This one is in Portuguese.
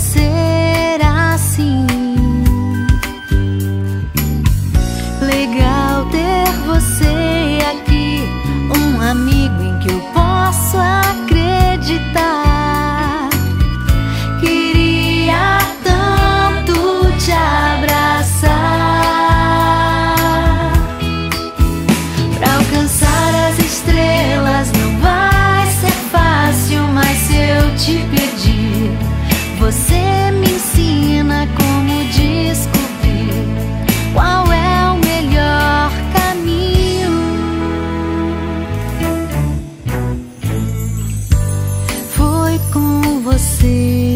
ser assim. Legal ter você aqui, um amigo em que eu posso acreditar. Queria tanto te abraçar. Pra alcançar as estrelas não vai ser fácil, mas se eu te pedir, você me ensina como descobrir qual é o melhor caminho. Foi com você